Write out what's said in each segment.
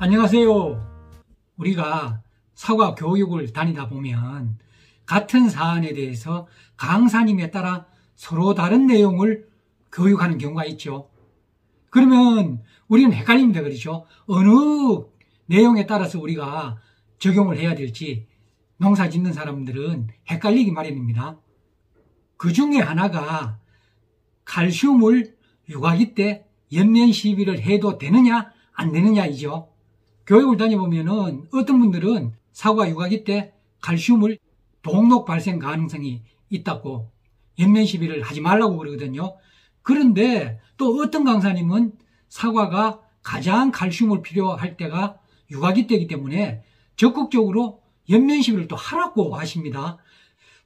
안녕하세요. 우리가 사과 교육을 다니다 보면 같은 사안에 대해서 강사님에 따라 서로 다른 내용을 교육하는 경우가 있죠. 그러면 우리는 헷갈립니다. 그렇죠? 어느 내용에 따라서 우리가 적용을 해야 될지 농사 짓는 사람들은 헷갈리기 마련입니다. 그 중에 하나가 칼슘을 유아기 때 연면 시비를 해도 되느냐 안 되느냐이죠. 교육을 다녀보면은 어떤 분들은 사과 유아기 때 칼슘을 동록 발생 가능성이 있다고 연면 시비를 하지 말라고 그러거든요. 그런데 또 어떤 강사님은 사과가 가장 칼슘을 필요할 때가 유아기 때이기 때문에 적극적으로 연면 시비를 또 하라고 하십니다.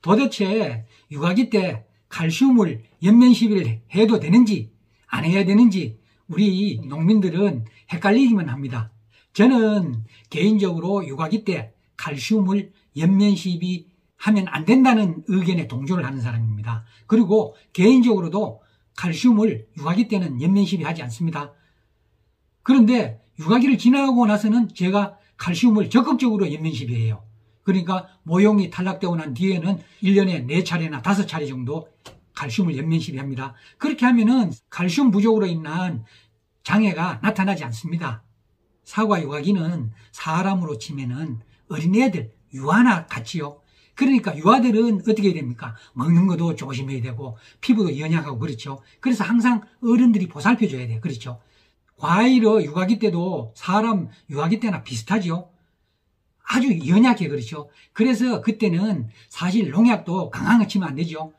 도대체 유아기 때 칼슘을 연면 시비를 해도 되는지 안 해야 되는지 우리 농민들은 헷갈리기만 합니다. 저는 개인적으로 유아기 때 칼슘을 연면 시비하면 안 된다는 의견에 동조를 하는 사람입니다. 그리고 개인적으로도 칼슘을 유아기 때는 연면 시비하지 않습니다. 그런데 유아기를 지나고 나서는 제가 칼슘을 적극적으로 연면 시비해요. 그러니까 모종이 탈락되고 난 뒤에는 1년에 4차례나 5차례 정도 칼슘을 연면 시비합니다. 그렇게 하면은 칼슘 부족으로 인한 장애가 나타나지 않습니다. 사과 유아기는 사람으로 치면은 어린애들, 유아나 같지요. 그러니까 유아들은 어떻게 해야 됩니까? 먹는 것도 조심해야 되고 피부도 연약하고 그렇죠. 그래서 항상 어른들이 보살펴줘야 돼요. 그렇죠. 과일의 유아기 때도 사람 유아기 때나 비슷하죠. 아주 연약해. 그렇죠. 그래서 그때는 사실 농약도 강한 거 치면 안 되죠.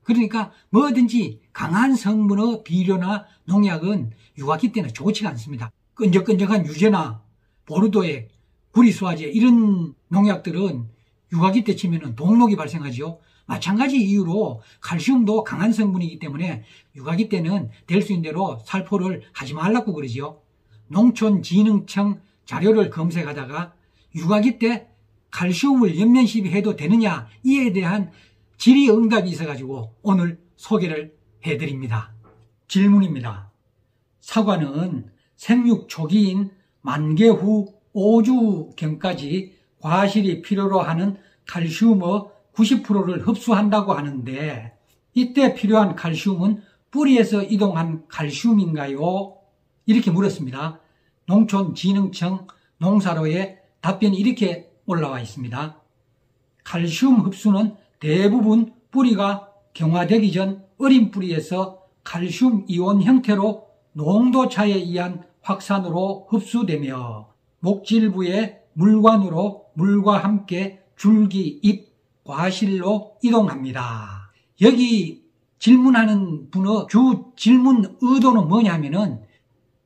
그러니까 뭐든지 강한 성분의 비료나 농약은 유아기 때는 좋지가 않습니다. 끈적끈적한 유제나 보르도액, 구리수화제 이런 농약들은 유아기 때 치면은 동록이 발생하죠. 마찬가지 이유로 칼슘도 강한 성분이기 때문에 유아기 때는 될 수 있는 대로 살포를 하지 말라고 그러죠. 농촌진흥청 자료를 검색하다가 유아기 때 칼슘을 연면 시비해도 되느냐 이에 대한 질의응답이 있어가지고 오늘 소개를 해드립니다. 질문입니다. 사과는 생육 초기인 만개 후 5주경까지 과실이 필요로 하는 칼슘의 90%를 흡수한다고 하는데 이때 필요한 칼슘은 뿌리에서 이동한 칼슘인가요? 이렇게 물었습니다. 농촌진흥청 농사로의 답변이 이렇게 올라와 있습니다. 칼슘 흡수는 대부분 뿌리가 경화되기 전 어린 뿌리에서 칼슘 이온 형태로 농도 차에 의한 확산으로 흡수되며 목질부의 물관으로 물과 함께 줄기, 잎, 과실로 이동합니다. 여기 질문하는 분의 주 질문 의도는 뭐냐면은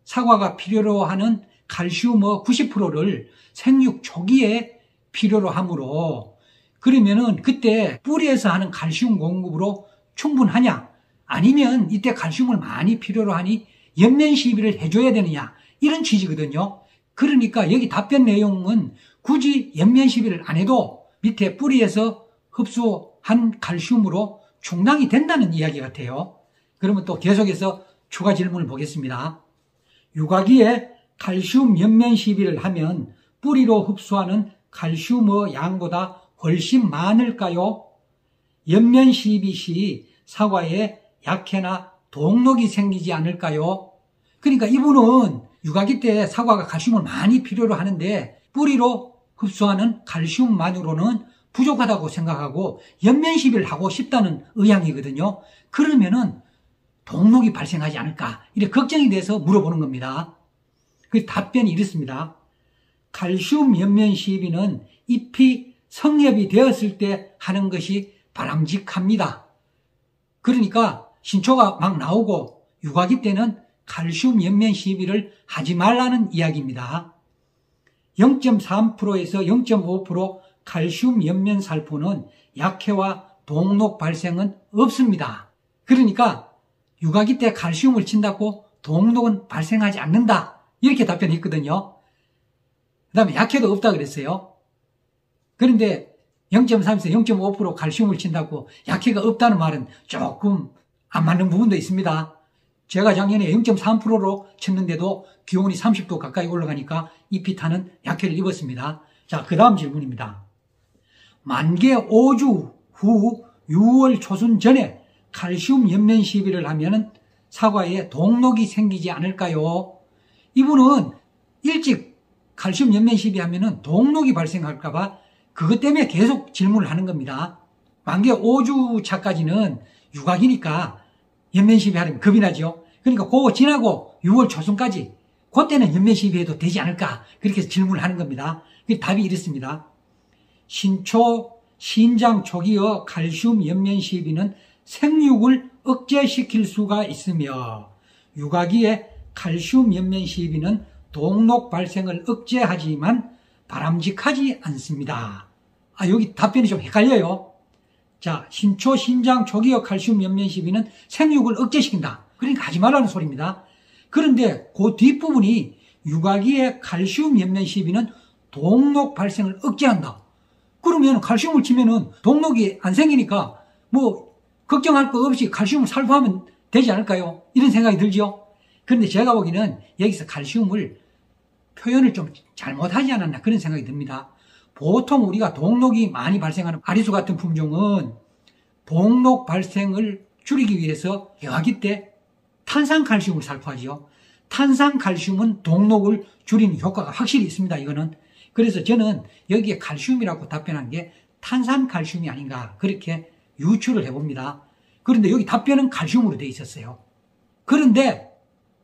사과가 필요로 하는 칼슘의 90%를 생육 초기에 필요로 하므로 그러면은 그때 뿌리에서 하는 칼슘 공급으로 충분하냐 아니면 이때 칼슘을 많이 필요로 하니 연면 시비를 해줘야 되느냐 이런 취지거든요. 그러니까 여기 답변 내용은 굳이 연면 시비를 안 해도 밑에 뿌리에서 흡수한 칼슘으로 충당이 된다는 이야기 같아요. 그러면 또 계속해서 추가 질문을 보겠습니다. 유아기에 칼슘 연면 시비를 하면 뿌리로 흡수하는 칼슘의 양보다 훨씬 많을까요? 연면 시비 시 사과에 약해나 동록이 생기지 않을까요? 그러니까 이분은 유아기 때 사과가 칼슘을 많이 필요로 하는데 뿌리로 흡수하는 칼슘만으로는 부족하다고 생각하고 연면 시비를 하고 싶다는 의향이거든요. 그러면은 동록이 발생하지 않을까 이렇게 걱정이 돼서 물어보는 겁니다. 그 답변이 이렇습니다. 칼슘 연면 시비는 잎이 성엽이 되었을 때 하는 것이 바람직합니다. 그러니까 신초가 막 나오고 유아기 때는 칼슘 연면 시비를 하지 말라는 이야기입니다. 0.3%에서 0.5% 칼슘 연면 살포는 약해와 동록 발생은 없습니다. 그러니까 유아기 때 칼슘을 친다고 동록은 발생하지 않는다 이렇게 답변했거든요. 그 다음에 약해도 없다 그랬어요. 그런데 0.3에서 0.5% 칼슘을 친다고 약해가 없다는 말은 조금 안 맞는 부분도 있습니다. 제가 작년에 0.3%로 쳤는데도 기온이 30도 가까이 올라가니까 잎이 타는 약해를 입었습니다. 자, 그 다음 질문입니다. 만개 5주 후 6월 초순 전에 칼슘 연면 시비를 하면은 사과에 동록이 생기지 않을까요? 이분은 일찍 칼슘 연면 시비하면은 동록이 발생할까봐 그것 때문에 계속 질문을 하는 겁니다. 만개 5주 차까지는 유각이니까 연면 시비하려면 겁이 나죠. 그러니까 그거 지나고 6월 초순까지 그때는 연면 시비해도 되지 않을까 그렇게 해서 질문을 하는 겁니다. 그 답이 이렇습니다. 신초 신장 초기의 칼슘 연면 시비는 생육을 억제시킬 수가 있으며 유가기의 칼슘 연면 시비는 동록 발생을 억제하지만 바람직하지 않습니다. 여기 답변이 좀 헷갈려요. 자, 신초 신장 초기의 칼슘 연면 시비는 생육을 억제시킨다. 그러니까 하지 말라는 소리입니다. 그런데 그 뒷부분이 유가기의 칼슘 연면 시비는 동록 발생을 억제한다. 그러면 칼슘을 치면은 동록이 안 생기니까 뭐 걱정할 거 없이 칼슘을 살포하면 되지 않을까요? 이런 생각이 들죠. 그런데 제가 보기에는 여기서 칼슘을 표현을 좀 잘못하지 않았나 그런 생각이 듭니다. 보통 우리가 동록이 많이 발생하는 아리수 같은 품종은 동록 발생을 줄이기 위해서 개화기 때 탄산칼슘을 살포하죠. 탄산칼슘은 동록을 줄이는 효과가 확실히 있습니다. 이거는. 그래서 저는 여기에 칼슘이라고 답변한 게 탄산칼슘이 아닌가 그렇게 유추를 해봅니다. 그런데 여기 답변은 칼슘으로 되어 있었어요. 그런데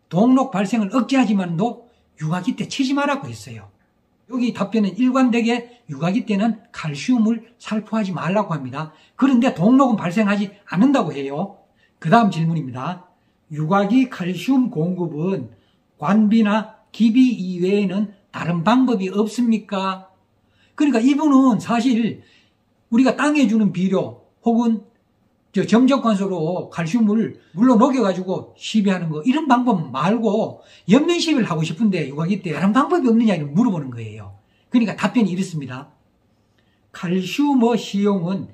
동록 발생을 억제하지만도 유가기 때 치지 말라고 했어요. 여기 답변은 일관되게 유가기 때는 칼슘을 살포하지 말라고 합니다. 그런데 동록은 발생하지 않는다고 해요. 그 다음 질문입니다. 유가기 칼슘 공급은 관비나 기비 이외에는 다른 방법이 없습니까? 그러니까 이분은 사실 우리가 땅에 주는 비료 혹은 점적관소로 칼슘을 물로 녹여가지고 시비하는 거 이런 방법 말고 연면 시비를 하고 싶은데 유가기 때 다른 방법이 없느냐 이런 물어보는 거예요. 그러니까 답변이 이렇습니다. 칼슘의 시용은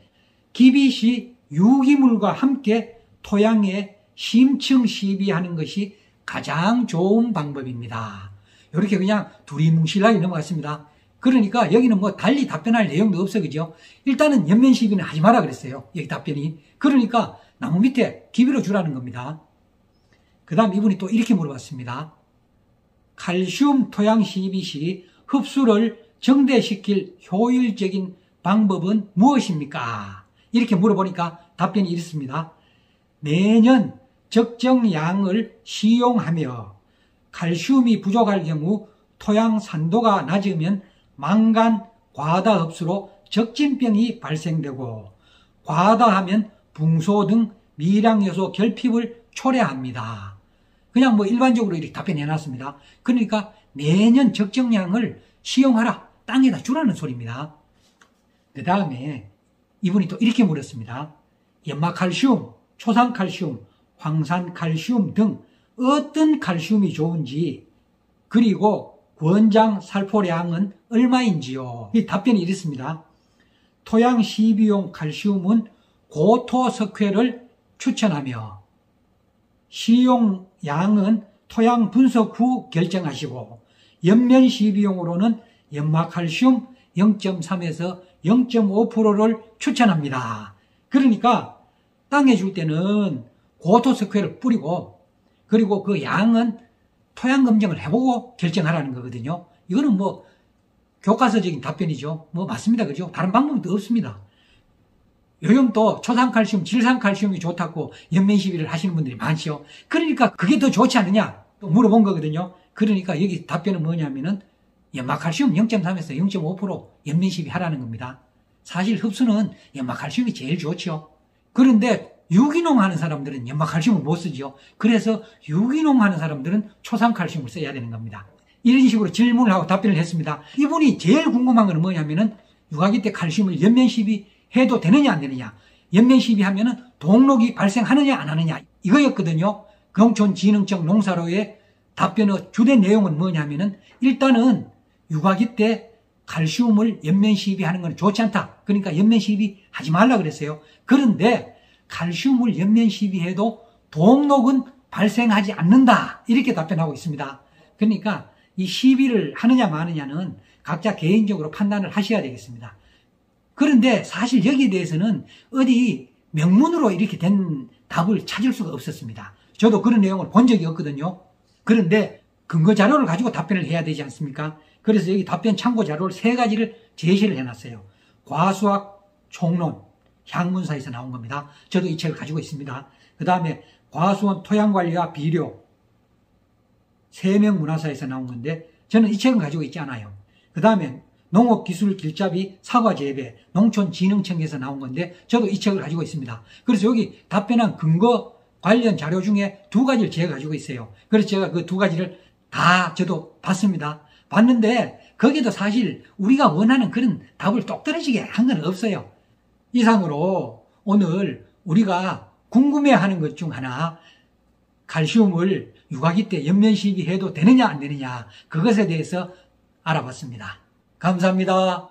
기비 시 유기물과 함께 토양에 심층 시비하는 것이 가장 좋은 방법입니다. 이렇게 그냥 두리뭉실하게 넘어갔습니다. 그러니까 여기는 뭐 달리 답변할 내용도 없어, 그죠? 일단은 연면 시비는 하지 마라 그랬어요. 여기 답변이. 그러니까 나무 밑에 기비로 주라는 겁니다. 그 다음 이분이 또 이렇게 물어봤습니다. 칼슘 토양 시비 시 흡수를 정대시킬 효율적인 방법은 무엇입니까? 이렇게 물어보니까 답변이 이렇습니다. 매년 적정 양을 시용하며 칼슘이 부족할 경우 토양 산도가 낮으면 망간 과다 흡수로 적진병이 발생되고 과다하면 붕소 등 미량 요소 결핍을 초래합니다. 그냥 뭐 일반적으로 이렇게 답변해 놨습니다. 그러니까 매년 적정량을 시용하라. 땅에다 주라는 소리입니다. 그 다음에 이분이 또 이렇게 물었습니다. 연마칼슘, 초산칼슘, 황산칼슘 등 어떤 칼슘이 좋은지 그리고 권장 살포량은 얼마인지요? 이 답변이 이렇습니다. 토양 시비용 칼슘은 고토석회를 추천하며 시용량은 토양 분석 후 결정하시고 연면 시비용으로는 연마칼슘 0.3에서 0.5%를 추천합니다. 그러니까 땅에 줄 때는 고토석회를 뿌리고 그리고 그 양은 토양 검증을 해보고 결정하라는 거거든요. 이거는 뭐 교과서적인 답변이죠. 뭐 맞습니다. 그죠? 다른 방법도 없습니다. 요즘 또 초산칼슘, 질산칼슘이 좋다고 연면 시비를 하시는 분들이 많죠. 그러니까 그게 더 좋지 않느냐 또 물어본 거거든요. 그러니까 여기 답변은 뭐냐면은 연마칼슘 0.3에서 0.5% 연면 시비 하라는 겁니다. 사실 흡수는 연마칼슘이 제일 좋죠. 그런데 유기농 하는 사람들은 연마칼슘을 못 쓰죠. 그래서 유기농 하는 사람들은 초산칼슘을 써야 되는 겁니다. 이런 식으로 질문을 하고 답변을 했습니다. 이분이 제일 궁금한 건 뭐냐면은 유가기 때 칼슘을 연면 시비해도 되느냐 안 되느냐, 연면 시비하면은 동록이 발생하느냐 안 하느냐 이거였거든요. 농촌진흥청 농사로의 답변의 주된 내용은 뭐냐면은 일단은 유가기 때 칼슘을 연면 시비하는 건 좋지 않다. 그러니까 연면 시비하지 말라 그랬어요. 그런데 칼슘을 연면 시비해도 동록은 발생하지 않는다. 이렇게 답변하고 있습니다. 그러니까 이 시비를 하느냐 마느냐는 각자 개인적으로 판단을 하셔야 되겠습니다. 그런데 사실 여기에 대해서는 어디 명문으로 이렇게 된 답을 찾을 수가 없었습니다. 저도 그런 내용을 본 적이 없거든요. 그런데 근거 자료를 가지고 답변을 해야 되지 않습니까? 그래서 여기 답변 참고 자료를 3가지를 제시를 해놨어요. 과수학 총론, 향문사에서 나온 겁니다. 저도 이 책을 가지고 있습니다. 그 다음에 과수원 토양관리와 비료, 세명문화사에서 나온 건데 저는 이 책은 가지고 있지 않아요. 그 다음에 농업기술길잡이 사과재배, 농촌진흥청에서 나온 건데 저도 이 책을 가지고 있습니다. 그래서 여기 답변한 근거 관련 자료 중에 2가지를 제가 가지고 있어요. 그래서 제가 그 2가지를 다 저도 봤습니다. 봤는데 거기도 사실 우리가 원하는 그런 답을 똑 떨어지게 한 건 없어요. 이상으로 오늘 우리가 궁금해하는 것 중 하나, 칼슘을 육아기 때 연면시비해도 되느냐 안 되느냐, 그것에 대해서 알아봤습니다. 감사합니다.